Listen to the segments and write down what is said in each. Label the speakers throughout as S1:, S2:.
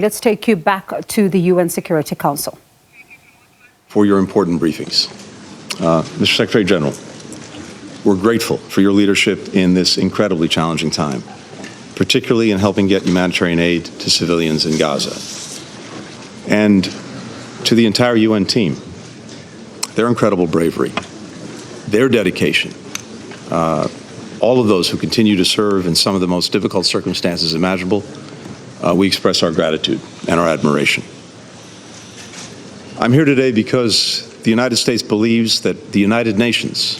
S1: Let's take you back to the UN Security Council.
S2: For your important briefings. Mr. Secretary General, we're grateful for your leadership in this incredibly challenging time, particularly in helping get humanitarian aid to civilians in Gaza. And to the entire UN team, their incredible bravery, their dedication, all of those who continue to serve in some of the most difficult circumstances imaginable, we express our gratitude and our admiration. I'm here today because the United States believes that the United Nations,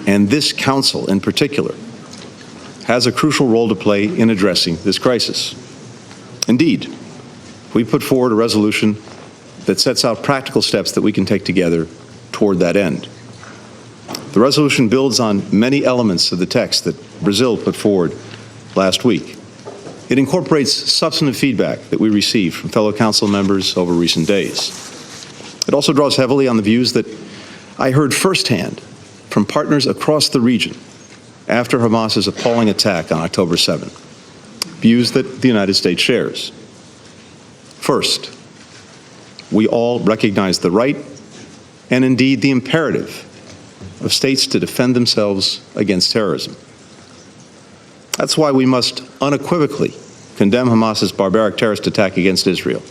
S2: and this Council in particular, has a crucial role to play in addressing this crisis. Indeed, we put forward a resolution that sets out practical steps that we can take together toward that end. The resolution builds on many elements of the text that Brazil put forward last week. It incorporates substantive feedback that we received from fellow Council members over recent days. It also draws heavily on the views that I heard firsthand from partners across the region after Hamas's appalling attack on October 7, views that the United States shares. First, we all recognize the right and indeed the imperative of states to defend themselves against terrorism. That's why we must unequivocally condemn Hamas's barbaric terrorist attack against Israel.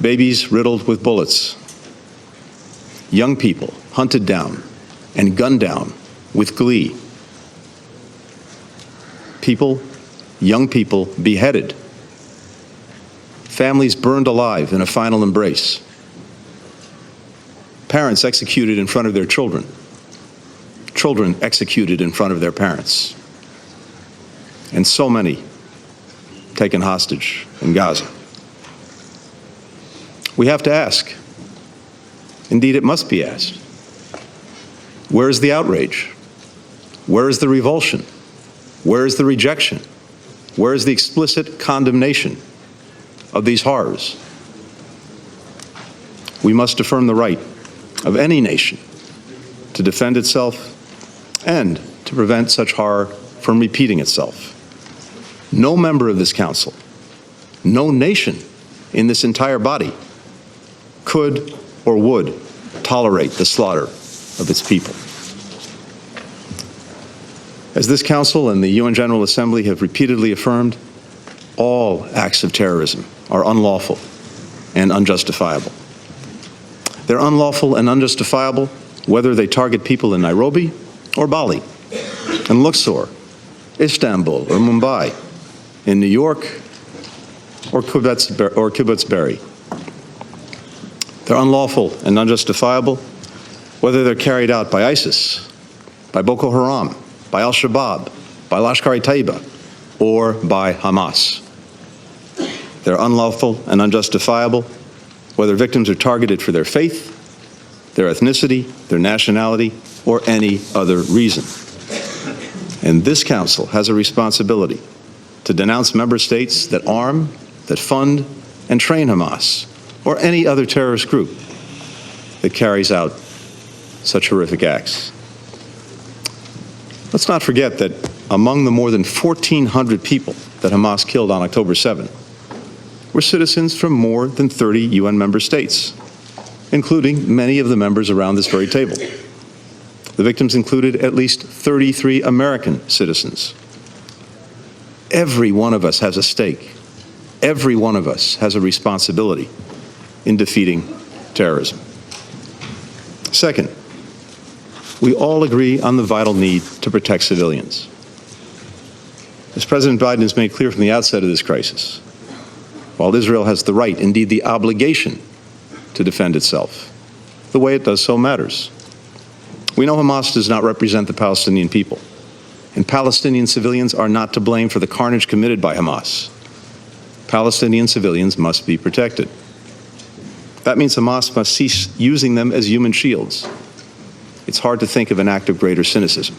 S2: Babies riddled with bullets, young people hunted down and gunned down with glee, young people beheaded, families burned alive in a final embrace, parents executed in front of their children, children executed in front of their parents, and so many taken hostage in Gaza. We have to ask, indeed it must be asked, where is the outrage? Where is the revulsion? Where is the rejection? Where is the explicit condemnation of these horrors? We must affirm the right of any nation to defend itself and to prevent such horror from repeating itself. No member of this Council, no nation in this entire body could or would tolerate the slaughter of its people. As this Council and the UN General Assembly have repeatedly affirmed, all acts of terrorism are unlawful and unjustifiable. They're unlawful and unjustifiable whether they target people in Nairobi or Bali, in Luxor, Istanbul or Mumbai, in New York or Kibbutz Berry. They're unlawful and unjustifiable whether they're carried out by ISIS, by Boko Haram, by Al-Shabaab, by Lashkar-e-Taiba, or by Hamas. They're unlawful and unjustifiable whether victims are targeted for their faith, their ethnicity, their nationality, or any other reason. And this Council has a responsibility to denounce member states that arm, that fund, and train Hamas, or any other terrorist group that carries out such horrific acts. Let's not forget that among the more than 1,400 people that Hamas killed on October 7 were citizens from more than 30 UN member states, including many of the members around this very table. The victims included at least 33 American citizens. Every one of us has a stake. Every one of us has a responsibility in defeating terrorism. Second, we all agree on the vital need to protect civilians. As President Biden has made clear from the outset of this crisis, while Israel has the right, indeed the obligation, to defend itself, the way it does so matters. We know Hamas does not represent the Palestinian people, and Palestinian civilians are not to blame for the carnage committed by Hamas. Palestinian civilians must be protected. That means Hamas must cease using them as human shields. It's hard to think of an act of greater cynicism.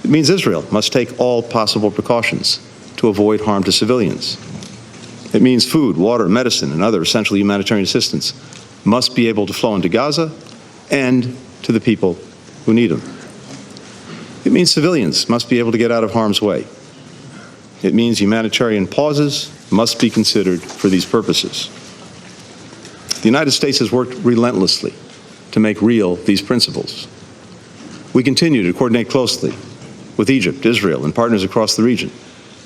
S2: It means Israel must take all possible precautions to avoid harm to civilians. It means food, water, medicine, and other essential humanitarian assistance must be able to flow into Gaza and to the people who need them. It means civilians must be able to get out of harm's way. It means humanitarian pauses must be considered for these purposes. The United States has worked relentlessly to make real these principles. We continue to coordinate closely with Egypt, Israel, and partners across the region,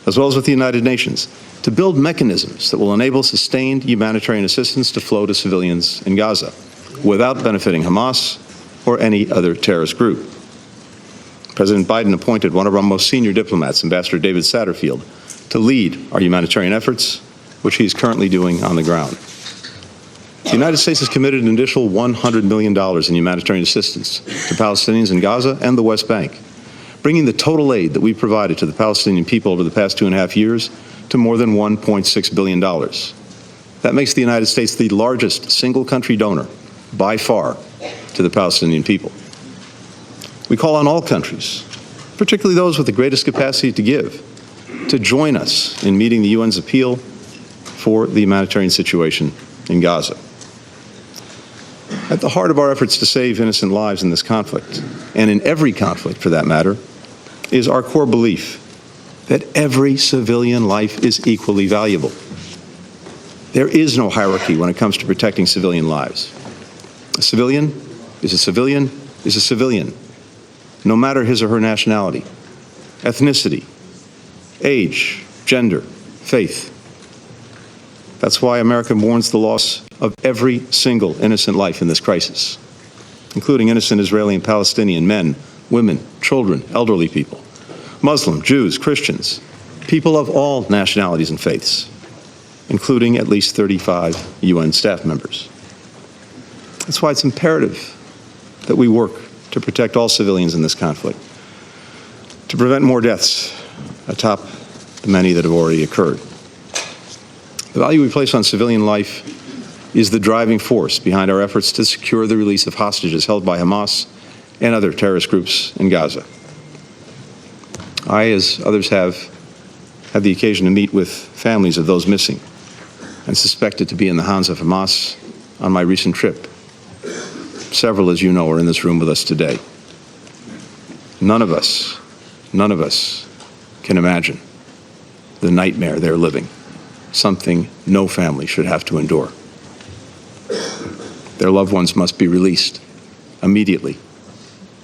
S2: as well as with the United Nations, to build mechanisms that will enable sustained humanitarian assistance to flow to civilians in Gaza without benefiting Hamas or any other terrorist group. President Biden appointed one of our most senior diplomats, Ambassador David Satterfield, to lead our humanitarian efforts, which he is currently doing on the ground. The United States has committed an additional $100 million in humanitarian assistance to Palestinians in Gaza and the West Bank, bringing the total aid that we've provided to the Palestinian people over the past 2.5 years to more than $1.6 billion. That makes the United States the largest single-country donor, by far, to the Palestinian people. We call on all countries, particularly those with the greatest capacity to give, to join us in meeting the UN's appeal for the humanitarian situation in Gaza. At the heart of our efforts to save innocent lives in this conflict, and in every conflict for that matter, is our core belief that every civilian life is equally valuable. There is no hierarchy when it comes to protecting civilian lives. A civilian is a civilian is a civilian, no matter his or her nationality, ethnicity, age, gender, faith. That's why America mourns the loss of every single innocent life in this crisis, including innocent Israeli and Palestinian men, women, children, elderly people, Muslim, Jews, Christians, people of all nationalities and faiths, including at least 35 UN staff members. That's why it's imperative that we work to protect all civilians in this conflict, to prevent more deaths atop the many that have already occurred. The value we place on civilian life is the driving force behind our efforts to secure the release of hostages held by Hamas and other terrorist groups in Gaza. I, as others have, had the occasion to meet with families of those missing and suspected to be in the hands of Hamas on my recent trip. Several, as you know, are in this room with us today. None of us can imagine the nightmare they're living, something no family should have to endure. Their loved ones must be released immediately,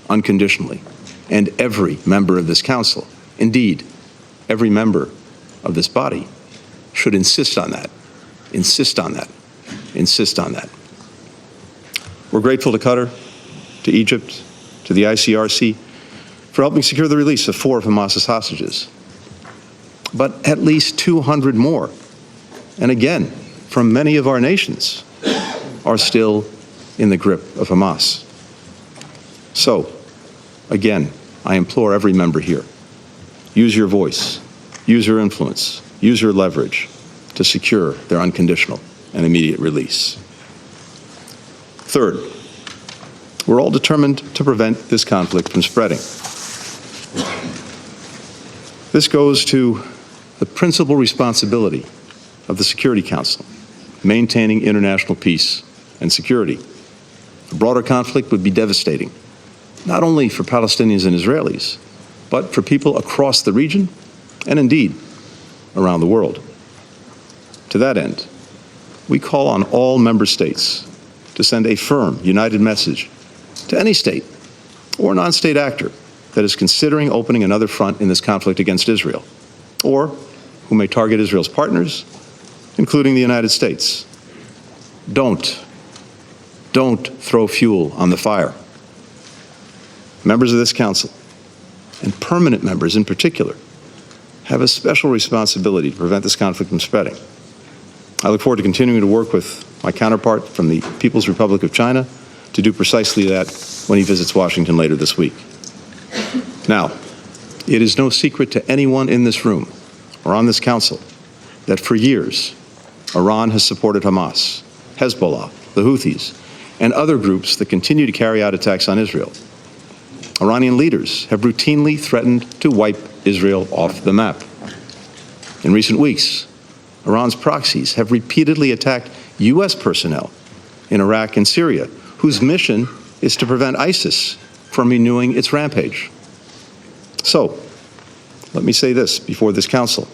S2: unconditionally, and every member of this council, indeed, every member of this body, should insist on that, insist on that, insist on that. We're grateful to Qatar, to Egypt, to the ICRC for helping secure the release of 4 of Hamas's hostages. But at least 200 more, and again, from many of our nations, are still in the grip of Hamas. So, again, I implore every member here, use your voice, use your influence, use your leverage to secure their unconditional and immediate release. Third, we're all determined to prevent this conflict from spreading. This goes to the principal responsibility of the Security Council, maintaining international peace and security. A broader conflict would be devastating, not only for Palestinians and Israelis, but for people across the region and indeed around the world. To that end, we call on all member states to send a firm, united message to any state or non-state actor that is considering opening another front in this conflict against Israel, or who may target Israel's partners, including the United States. Don't throw fuel on the fire. Members of this council, and permanent members in particular, have a special responsibility to prevent this conflict from spreading. I look forward to continuing to work with my counterpart from the People's Republic of China to do precisely that when he visits Washington later this week. Now, it is no secret to anyone in this room or on this council that for years, Iran has supported Hamas, Hezbollah, the Houthis, and other groups that continue to carry out attacks on Israel. Iranian leaders have routinely threatened to wipe Israel off the map. In recent weeks, Iran's proxies have repeatedly attacked U.S. personnel in Iraq and Syria, whose mission is to prevent ISIS from renewing its rampage. So, let me say this before this council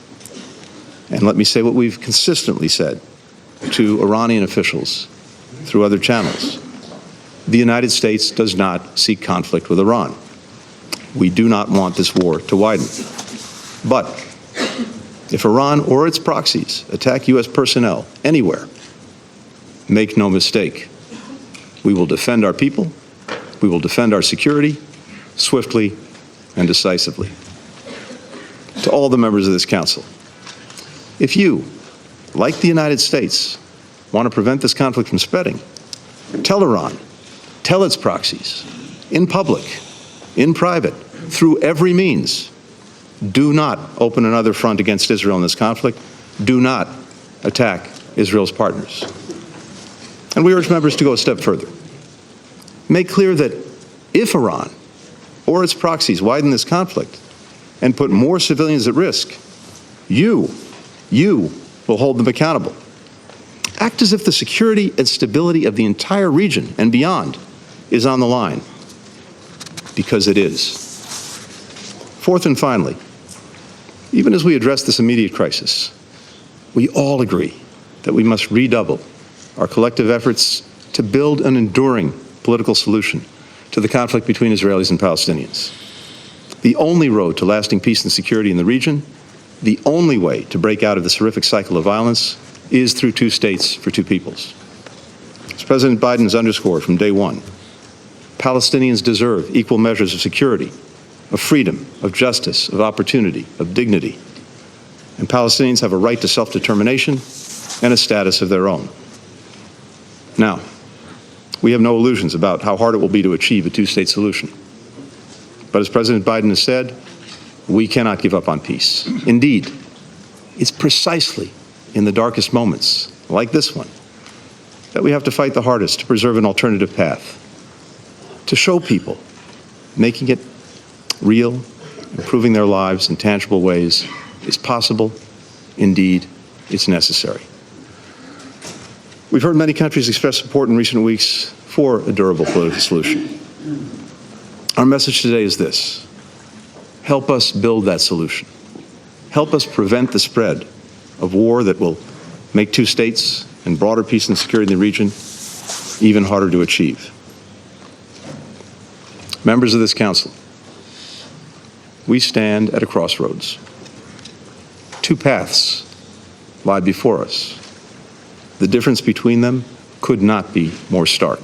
S2: And let me say what we've consistently said to Iranian officials through other channels. The United States does not seek conflict with Iran. We do not want this war to widen. But if Iran or its proxies attack U.S. personnel anywhere, make no mistake, we will defend our people, we will defend our security swiftly and decisively. To all the members of this council, if you, like the United States, want to prevent this conflict from spreading, tell Iran, tell its proxies, in public, in private, through every means, do not open another front against Israel in this conflict. Do not attack Israel's partners. And we urge members to go a step further. Make clear that if Iran or its proxies widen this conflict and put more civilians at risk, you will hold them accountable. Act as if the security and stability of the entire region and beyond is on the line, because it is. Fourth and finally, even as we address this immediate crisis, we all agree that we must redouble our collective efforts to build an enduring political solution to the conflict between Israelis and Palestinians. The only road to lasting peace and security in the region, the only way to break out of this horrific cycle of violence, is through two states for two peoples. As President Biden has underscored from day one, Palestinians deserve equal measures of security, of freedom, of justice, of opportunity, of dignity. And Palestinians have a right to self-determination and a status of their own. Now, we have no illusions about how hard it will be to achieve a two-state solution. But as President Biden has said, we cannot give up on peace. Indeed, it's precisely in the darkest moments, like this one, that we have to fight the hardest to preserve an alternative path, to show people making it real, improving their lives in tangible ways is possible. Indeed, it's necessary. We've heard many countries express support in recent weeks for a durable political solution. Our message today is this: help us build that solution. Help us prevent the spread of war that will make two states and broader peace and security in the region even harder to achieve. Members of this council, we stand at a crossroads. Two paths lie before us. The difference between them could not be more stark.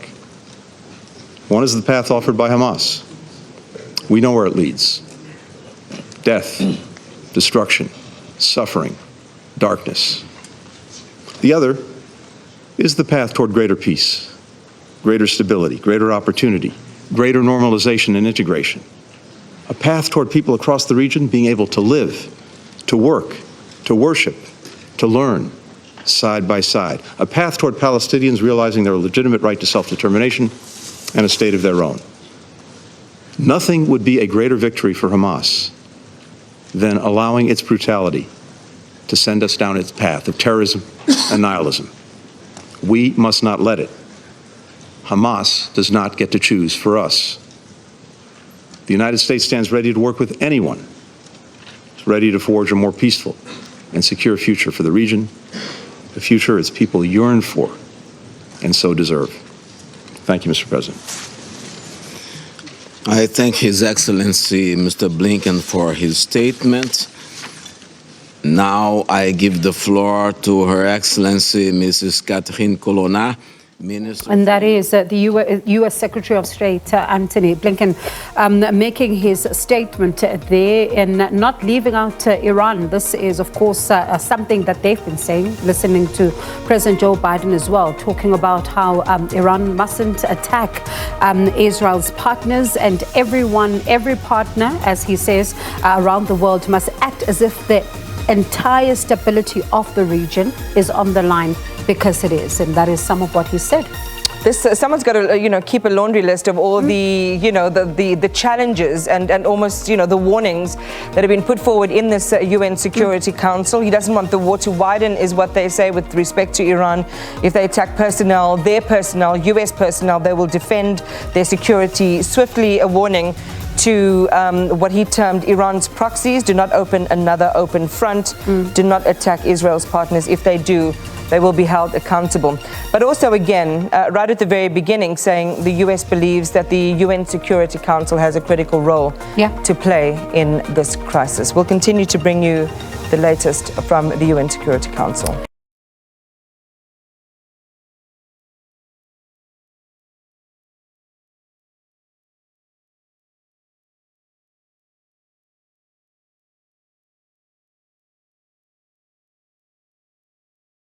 S2: One is the path offered by Hamas. We know where it leads: death, destruction, suffering, darkness. The other is the path toward greater peace, greater stability, greater opportunity, greater normalization and integration. A path toward people across the region being able to live, to work, to worship, to learn side by side. A path toward Palestinians realizing their legitimate right to self-determination and a state of their own. Nothing would be a greater victory for Hamas than allowing its brutality to send us down its path of terrorism and nihilism. We must not let it. Hamas does not get to choose for us. The United States stands ready to work with anyone, ready to forge a more peaceful and secure future for the region, the future its people yearn for and so deserve. Thank you, Mr. President.
S3: I thank His Excellency Mr. Blinken for his statement. Now I give the floor to Her Excellency Mrs. Catherine Colonna, Minister.
S1: And that is the U.S. Secretary of State, Antony Blinken, making his statement there and not leaving out Iran. This is, of course, something that they've been saying, listening to President Joe Biden as well, talking about how Iran mustn't attack Israel's partners, and every partner, as he says, around the world must act as if the entire stability of the region is on the line, because it is, and that is some of what he said.
S4: Someone's got to, keep a laundry list of all the, the challenges and almost, the warnings that have been put forward in this UN Security Council. He doesn't want the war to widen, is what they say, with respect to Iran. If they attack their personnel, US personnel, they will defend their security swiftly. A warning to what he termed Iran's proxies. Do not open another open front. Do not attack Israel's partners. If they do, they will be held accountable. But also, again, right at the very beginning, saying the US believes that the UN Security Council has a critical role to play in this crisis. We'll continue to bring you the latest from the UN Security Council.